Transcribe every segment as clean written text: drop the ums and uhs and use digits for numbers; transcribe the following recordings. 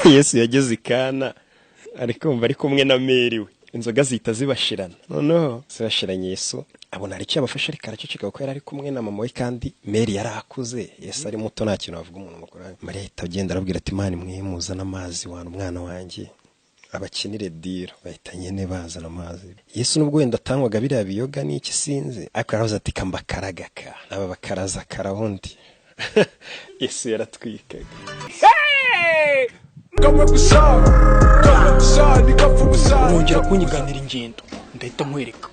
Yesu yageze ikana ariko umva ari kumwe na Meri we inzoga zita zibashirana noneho zibashiranye Yesu abona ari cyo abafasha ari karaceceka kuko yari ari kumwe na mama we kandi Meri yarakuze Yesu ari muto nta kintu avuga umuntu mukuru Mariya itagenda arabwira ati Imana mwimuzana amazi wana umwana wanjye abakinire diro bahita nyene bazana amazi Yesu nubwo wenda atangwaga biriya biyoga n'iki sinzi ariko aravuze ati kamba karagaka aba bakaraza karahundi Yesu yaratwikaga Urongera kunyiganira ingendo ndahita nkwereka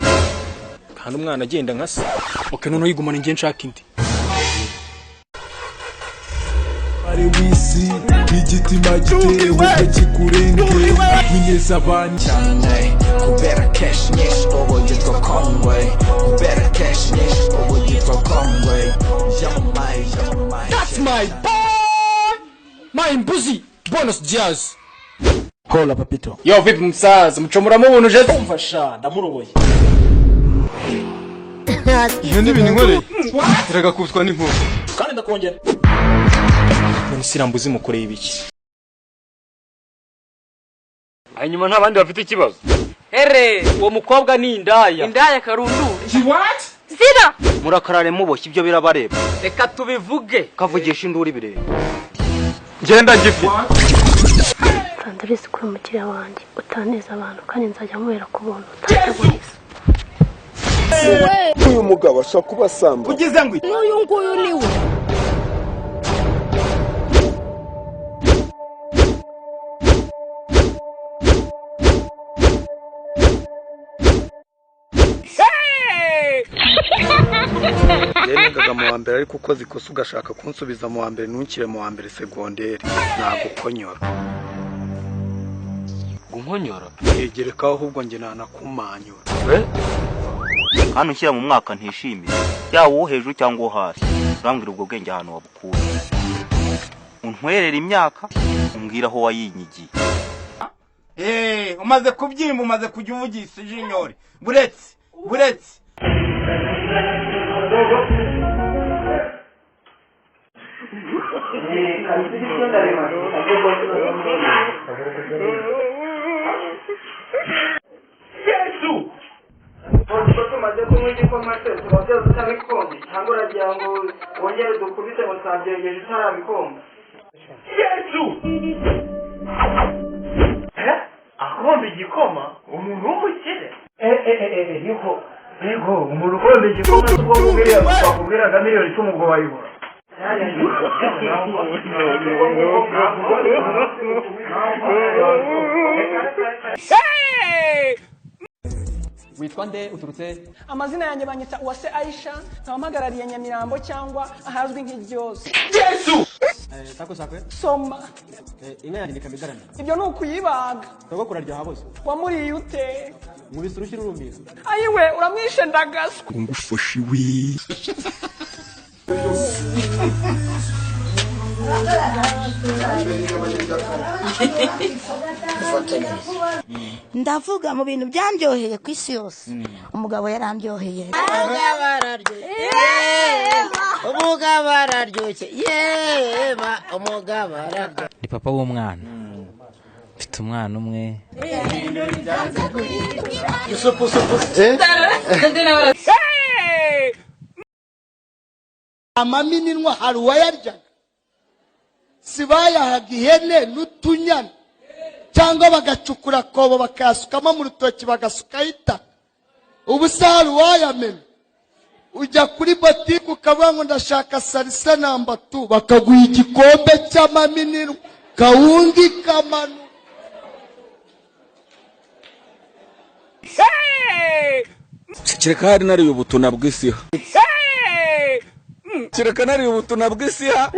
kandi umwana agenda nka se noneho yigumana ingendo nshaka indi ari wisi igitima giteye ubwo kikurenge winyeza abandi cyane kubera cash nyinshi ubu yitwa Conway kubera cash nyinshi ubu yitwa Conway That's my boy my mbuzi bonus jazz Hola papito yo vipi msaza mchomuramo ubuntu je umfasha ndamuroboye Iyo ni ibintu nkore iragakubitwa n'inkuru kandi ndakongera none sirambuzi mukoreye ibiki hanyuma nta bandi bafite ikibazo uwo mukobwa ni indaya karundu what zira murakarare muboshye ibyo birabareba reka tubivuge kavugisha induri bireba ngenda ngifite Andrés kuri umukiriya wanjye utaneza abantu kandi nzajya nywera ku buntu utaburiza uyu mugabo ashaka kubasamba ugize ngo uyu nguyu ni we Yengaga mu wa mbere ariko uko zikosa ugashaka kunsubiza mu wa mbere ntukire mu wa mbere segonderi ntago konyora gunkonyora yegerekaho ahubwo nge nanakumanyura hano nshyira mu mwaka ntishimiye yawo wo hejuru cyangwa wo hasi urambwira ubwo bwenge ahantu wabukura untwerera imyaka umbwira aho wayinyigiye umaze kubyimba umaze kujya uvugisha ijinyori buretse Yesu tumaze kunywa igikoma se tumaze tutabikombe cyangwa uragira ngo wongere dukubite ngo twabyegeje utarabikombe Yesu akombe igikoma umuntu w'umukire yego umuntu ukombe igikoma ubwo bakubwiraga miliyoni 10 ubwo bayibura witwa nde uturutse amazina yanjye banyita Uwase Aisha ntampagarariye Nyamirambo cyangwa ahazwi nk'Iryose Yesu sakwe soma inka yanjye nikamigarana ibyo ni ukuyibaga togo kurarya haboze wamuriye ute nkubise urushyi rurumbira ayiwe uramwishe ndagaswa ngufashe wi ndavuga mu bintu byandyoheye ku isi yose umugabo yarandyoheye umugabo araryoshye yeba umugabo araryoshye ni papa w'umwana mfite umwana umwe amaminwa hari uwayaryaga si bayahaga ihene n'utunyana cyangwa bagacukura akobo bakayasukamo mu rutoki bagasukaho itaka ubu se hari uwayamena ujya kuri botike ukavuga ngo ndashaka salisa namba 2 bakaguha igikombe cy'amaminwa kawungi kamanu kireka hari nari ubutuna bw'isiha kireka nari ubutuna bw'isiha